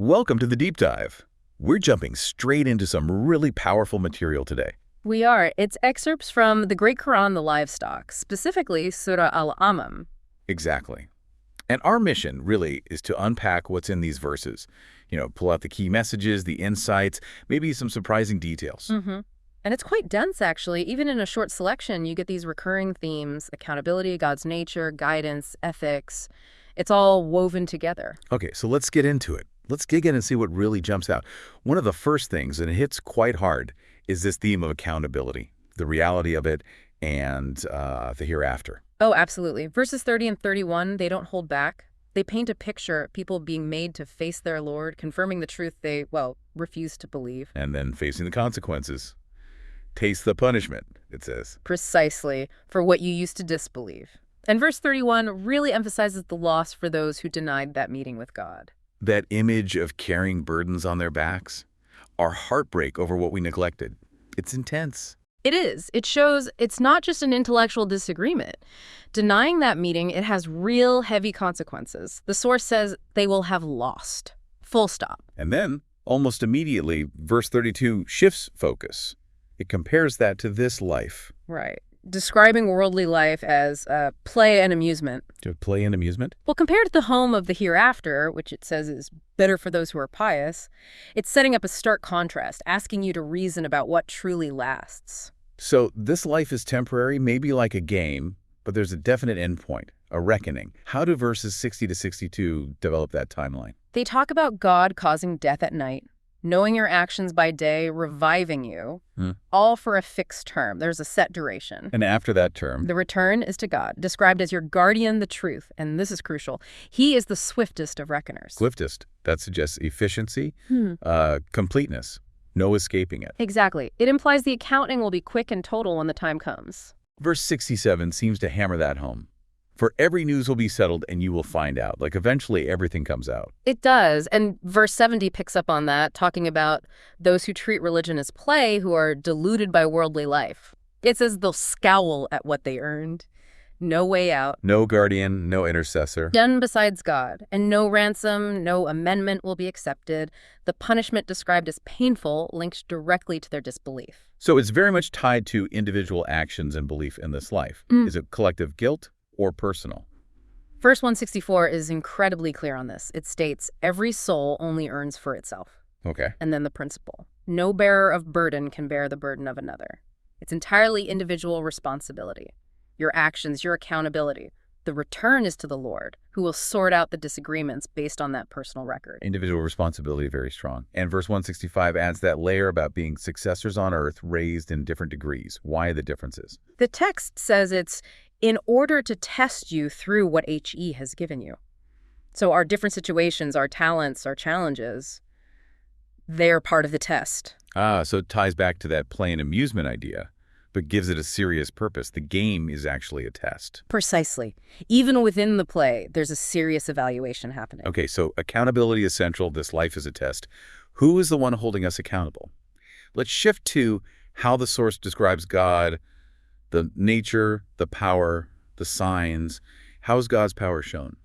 Welcome to the Deep Dive. We're jumping straight into some really powerful material today. We are. It's excerpts from the Great Koran, the Livestock, specifically Surah Al-An'am. Exactly. And our mission really is to unpack what's in these verses. Pull out the key messages, the insights, maybe some surprising details. And it's quite dense, actually. Even in a short selection, you get these recurring themes: accountability, God's nature, guidance, ethics. It's all woven together. Okay, so let's get into it. Let's dig in and see what really jumps out. One of the first things, and it hits quite hard, is this theme of accountability, the reality of it, and the hereafter. Oh, absolutely. Verses 30 and 31, they don't hold back. They paint a picture of people being made to face their Lord, confirming the truth they, refuse to believe. And then facing the consequences. Taste the punishment, it says. Precisely, for what you used to disbelieve. And verse 31 really emphasizes the loss for those who denied that meeting with God. That image of carrying burdens on their backs, our heartbreak over what we neglected. It's intense. It is. It shows it's not just an intellectual disagreement. Denying that meeting, it has real heavy consequences. The source says they will have lost. Full stop. And then, almost immediately, verse 32 shifts focus. It compares that to this life. Right. Describing worldly life as play and amusement. To play and amusement? Well, compared to the home of the hereafter, which it says is better for those who are pious, it's setting up a stark contrast, asking you to reason about what truly lasts. So this life is temporary, maybe like a game, but there's a definite endpoint, a reckoning. How do verses 60 to 62 develop that timeline? They talk about God causing death at night, knowing your actions by day, reviving you, all for a fixed term. There's a set duration. And after that term? The return is to God, described as your guardian, the truth. And this is crucial. He is the swiftest of reckoners. Swiftest. That suggests efficiency, completeness, no escaping it. Exactly. It implies the accounting will be quick and total when the time comes. Verse 67 seems to hammer that home. For every news will be settled and you will find out. Like eventually everything comes out. It does. And verse 70 picks up on that, talking about those who treat religion as play, who are deluded by worldly life. It says they'll scowl at what they earned. No way out. No guardian, no intercessor. None besides God. And no ransom, no amendment will be accepted. The punishment described as painful linked directly to their disbelief. So it's very much tied to individual actions and belief in this life. Is it collective guilt or personal? Verse 164 is incredibly clear on this. It states, every soul only earns for itself. Okay. And then the principle. No bearer of burden can bear the burden of another. It's entirely individual responsibility. Your actions, your accountability. The return is to the Lord, who will sort out the disagreements based on that personal record. Individual responsibility, very strong. And verse 165 adds that layer about being successors on earth raised in different degrees. Why the differences? The text says it's in order to test you through what HE has given you. So our different situations, our talents, our challenges, they're part of the test. So it ties back to that play and amusement idea, but gives it a serious purpose. The game is actually a test. Precisely. Even within the play, there's a serious evaluation happening. Okay, so accountability is central. This life is a test. Who is the one holding us accountable? Let's shift to how the source describes God, the nature, the power, the signs. How is God's power shown?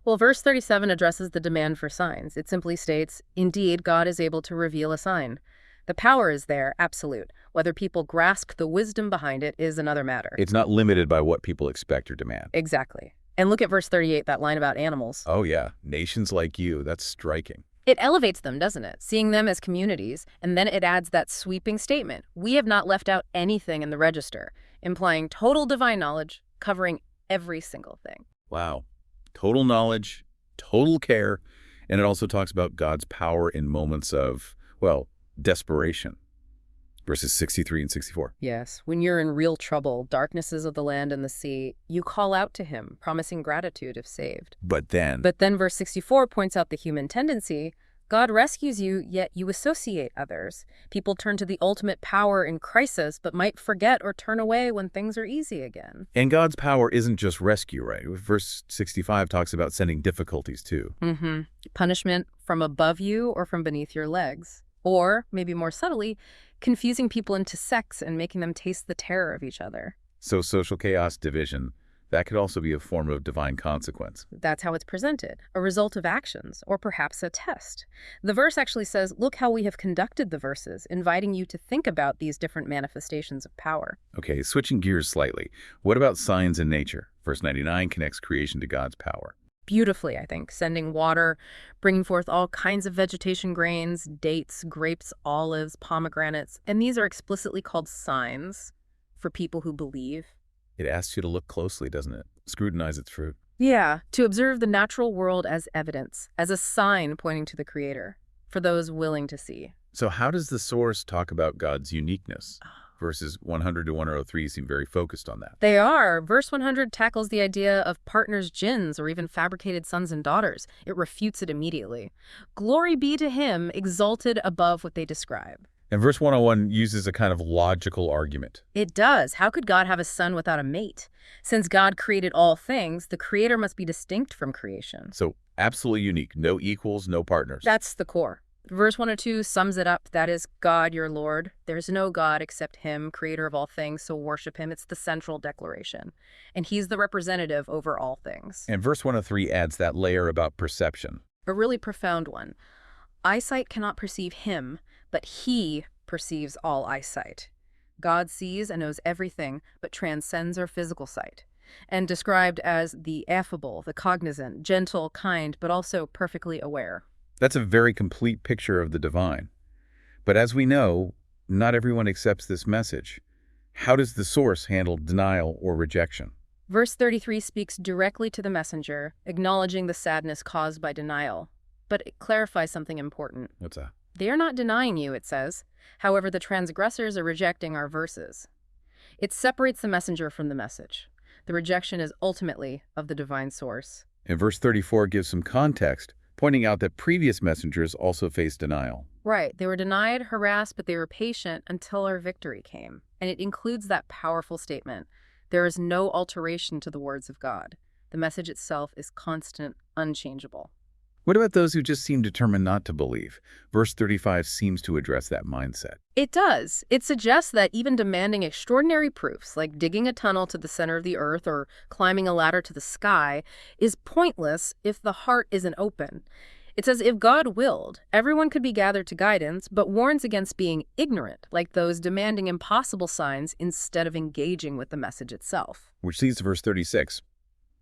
Well, verse 37 addresses the demand for signs. It simply states, indeed, God is able to reveal a sign. The power is there, absolute. Whether people grasp the wisdom behind it is another matter. It's not limited by what people expect or demand. Exactly. And look at verse 38, that line about animals. Oh, yeah. Nations like you. That's striking. It elevates them, doesn't it? Seeing them as communities. And then it adds that sweeping statement. We have not left out anything in the register, implying total divine knowledge, covering every single thing. Wow. Total knowledge, total care. And it also talks about God's power in moments of, desperation. Verses 63 and 64. Yes. When you're in real trouble, darknesses of the land and the sea, you call out to him, promising gratitude if saved. But then verse 64 points out the human tendency. God rescues you, yet you associate others. People turn to the ultimate power in crisis, but might forget or turn away when things are easy again. And God's power isn't just rescue, right? Verse 65 talks about sending difficulties too. Punishment from above you or from beneath your legs. Or, maybe more subtly, confusing people into sects and making them taste the terror of each other. So social chaos, division, That could also be a form of divine consequence. That's how it's presented, a result of actions, or perhaps a test. The verse actually says, look how we have conducted the verses, inviting you to think about these different manifestations of power. Okay, switching gears slightly. What about signs in nature? Verse 99 connects creation to God's power. Beautifully, I think, sending water, bringing forth all kinds of vegetation grains, dates, grapes, olives, pomegranates, and these are explicitly called signs for people who believe. It asks you to look closely, doesn't it? Scrutinize its fruit. Yeah, to observe the natural world as evidence, as a sign pointing to the Creator, for those willing to see. So how does the source talk about God's uniqueness? Verses 100 to 103 seem very focused on that. They are. Verse 100 tackles the idea of partners, jinns, or even fabricated sons and daughters. It refutes it immediately. Glory be to him, exalted above what they describe. And verse 101 uses a kind of logical argument. It does. How could God have a son without a mate? Since God created all things, the Creator must be distinct from creation. So absolutely unique. No equals, no partners. That's the core. Verse 102 sums it up. That is God, your Lord. There is no God except him, creator of all things, so worship him. It's the central declaration. And he's the representative over all things. And verse 103 adds that layer about perception. A really profound one. Eyesight cannot perceive him, but he perceives all eyesight. God sees and knows everything, but transcends our physical sight. And described as the affable, the cognizant, gentle, kind, but also perfectly aware. That's a very complete picture of the divine. But as we know, not everyone accepts this message. How does the source handle denial or rejection? Verse 33 speaks directly to the messenger, acknowledging the sadness caused by denial. But it clarifies something important. What's that? They are not denying you, it says. However, the transgressors are rejecting our verses. It separates the messenger from the message. The rejection is ultimately of the divine source. And verse 34 gives some context, pointing out that previous messengers also faced denial. Right. They were denied, harassed, but they were patient until our victory came. And it includes that powerful statement. There is no alteration to the words of God. The message itself is constant, unchangeable. What about those who just seem determined not to believe? Verse 35 seems to address that mindset. It does. It suggests that even demanding extraordinary proofs, like digging a tunnel to the center of the earth or climbing a ladder to the sky, is pointless if the heart isn't open. It says if God willed, everyone could be gathered to guidance, but warns against being ignorant, like those demanding impossible signs instead of engaging with the message itself. Which leads to verse 36.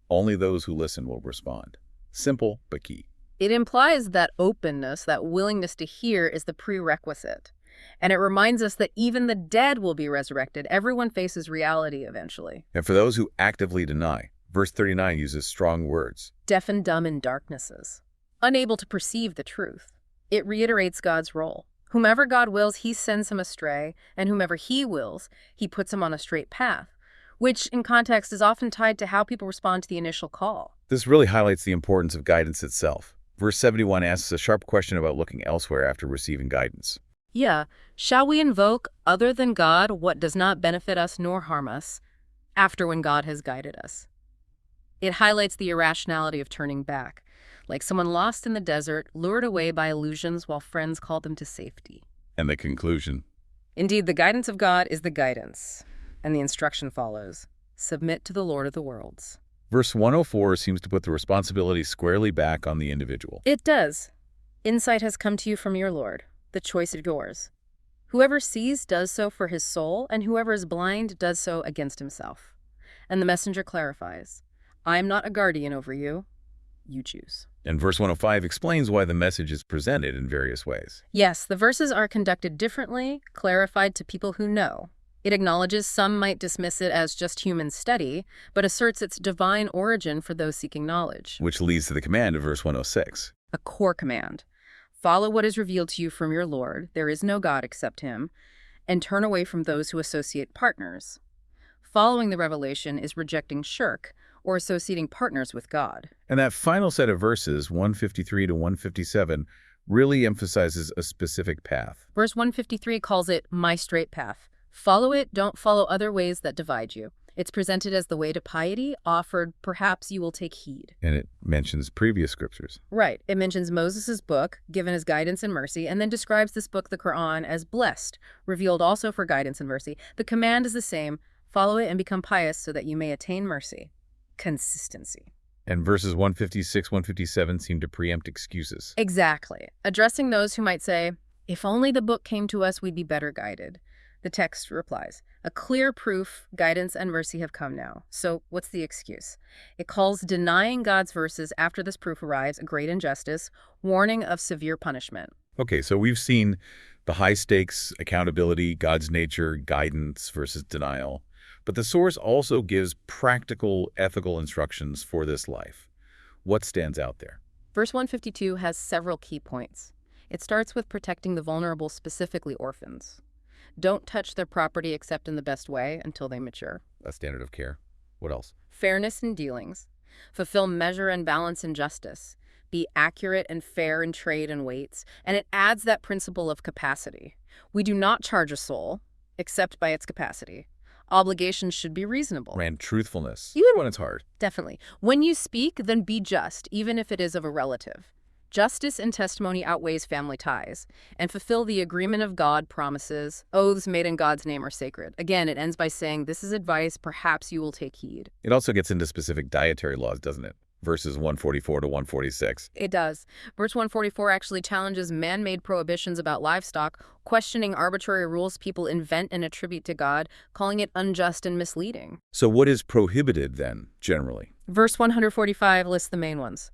Only those who listen will respond. Simple, but key. It implies that openness, that willingness to hear, is the prerequisite. And it reminds us that even the dead will be resurrected. Everyone faces reality eventually. And for those who actively deny, verse 39 uses strong words. Deaf and dumb in darknesses, unable to perceive the truth. It reiterates God's role. Whomever God wills, he sends him astray, and whomever he wills, he puts him on a straight path, which in context is often tied to how people respond to the initial call. This really highlights the importance of guidance itself. Verse 71 asks a sharp question about looking elsewhere after receiving guidance. Yeah, shall we invoke other than God what does not benefit us nor harm us after when God has guided us? It highlights the irrationality of turning back, like someone lost in the desert, lured away by illusions while friends called them to safety. And the conclusion? Indeed, the guidance of God is the guidance, and the instruction follows. Submit to the Lord of the worlds. Verse 104 seems to put the responsibility squarely back on the individual. It does. Insight has come to you from your Lord, the choice of yours. Whoever sees does so for his soul, and whoever is blind does so against himself. And the messenger clarifies, I am not a guardian over you. You choose. And verse 105 explains why the message is presented in various ways. Yes, the verses are conducted differently, clarified to people who know. It acknowledges some might dismiss it as just human study, but asserts its divine origin for those seeking knowledge. Which leads to the command of verse 106. A core command. Follow what is revealed to you from your Lord. There is no God except him. And turn away from those who associate partners. Following the revelation is rejecting shirk, or associating partners with God. And that final set of verses, 153 to 157, really emphasizes a specific path. Verse 153 calls it my straight path. Follow it, don't follow other ways that divide you. It's presented as the way to piety, offered, perhaps you will take heed. And it mentions previous scriptures. Right. It mentions Moses' book, given as guidance and mercy, and then describes this book, the Quran, as blessed, revealed also for guidance and mercy. The command is the same. Follow it and become pious so that you may attain mercy. consistency. And verses 156, 157 seem to preempt excuses. Exactly. Addressing those who might say, if only the book came to us, we'd be better guided. The text replies, a clear proof, guidance, and mercy have come now. So what's the excuse? It calls denying God's verses after this proof arrives a great injustice, warning of severe punishment. Okay, so we've seen the high stakes, accountability, God's nature, guidance versus denial. But the source also gives practical, ethical instructions for this life. What stands out there? Verse 152 has several key points. It starts with protecting the vulnerable, specifically orphans. Don't touch their property except in the best way until they mature. A standard of care. What else? Fairness in dealings. Fulfill measure and balance in justice. Be accurate and fair in trade and weights. And it adds that principle of capacity. We do not charge a soul except by its capacity. Obligations should be reasonable. And truthfulness, even when it's hard. Definitely. When you speak, then be just, even if it is of a relative. Justice and testimony outweighs family ties. And fulfill the agreement of God promises. Oaths made in God's name are sacred. Again, it ends by saying, this is advice, perhaps you will take heed. It also gets into specific dietary laws, doesn't it? Verses 144 to 146. It does. Verse 144 actually challenges man-made prohibitions about livestock, questioning arbitrary rules people invent and attribute to God, calling it unjust and misleading. So what is prohibited then, generally? Verse 145 lists the main ones.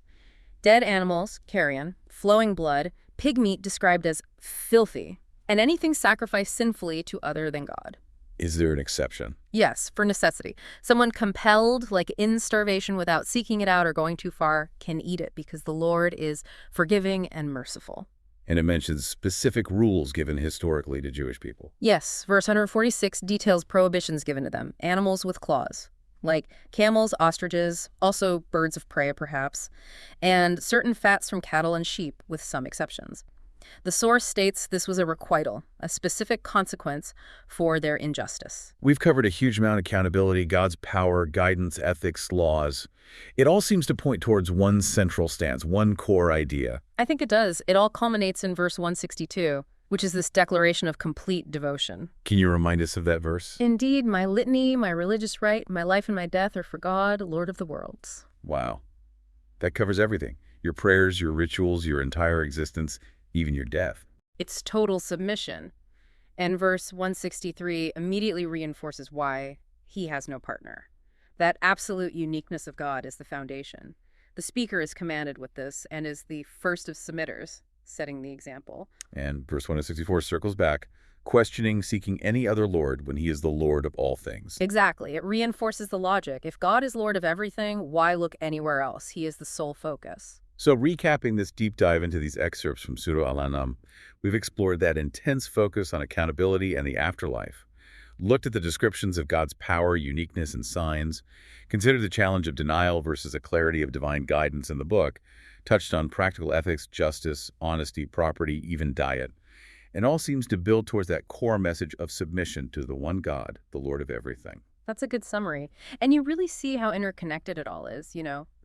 Dead animals, carrion, flowing blood, pig meat described as filthy, and anything sacrificed sinfully to other than God. Is there an exception? Yes, for necessity. Someone compelled, like in starvation without seeking it out or going too far, can eat it because the Lord is forgiving and merciful. And it mentions specific rules given historically to Jewish people. Yes, verse 146 details prohibitions given to them, animals with claws, like camels, ostriches, also birds of prey perhaps, and certain fats from cattle and sheep, with some exceptions. The source states this was a requital, a specific consequence for their injustice. We've covered a huge amount of accountability, God's power, guidance, ethics, laws. It all seems to point towards one central stance, one core idea. I think it does. It all culminates in verse 162, which is this declaration of complete devotion. Can you remind us of that verse? Indeed, my litany, my religious rite, my life and my death are for God, Lord of the worlds. Wow. That covers everything. Your prayers, your rituals, your entire existence, even your death. It's total submission. And verse 163 immediately reinforces why he has no partner. That absolute uniqueness of God is the foundation. The speaker is commanded with this and is the first of submitters, setting the example. And verse 164 circles back, questioning, seeking any other Lord when he is the Lord of all things. Exactly. It reinforces the logic. If God is Lord of everything, why look anywhere else? He is the sole focus. So recapping this deep dive into these excerpts from Surah Al-An'am, we've explored that intense focus on accountability and the afterlife, looked at the descriptions of God's power, uniqueness, and signs, considered the challenge of denial versus a clarity of divine guidance in the book, touched on practical ethics, justice, honesty, property, even diet, and all seems to build towards that core message of submission to the one God, the Lord of everything. That's a good summary. And you really see how interconnected it all is,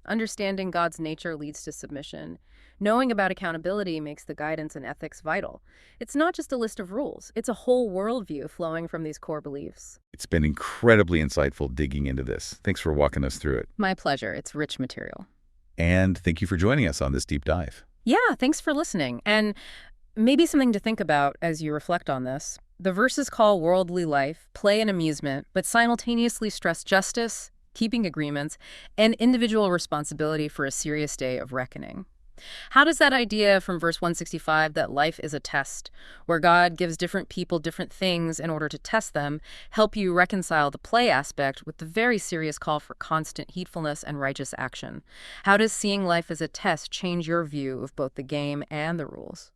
Understanding God's nature leads to submission. Knowing about accountability makes the guidance and ethics vital. It's not just a list of rules. It's a whole worldview flowing from these core beliefs. It's been incredibly insightful digging into this. Thanks for walking us through it. My pleasure. It's rich material. And thank you for joining us on this deep dive. Yeah, thanks for listening. And maybe something to think about as you reflect on this. The verses call worldly life play and amusement, but simultaneously stress justice, keeping agreements, and individual responsibility for a serious day of reckoning. How does that idea from verse 165 that life is a test, where God gives different people different things in order to test them, help you reconcile the play aspect with the very serious call for constant heedfulness and righteous action? How does seeing life as a test change your view of both the game and the rules?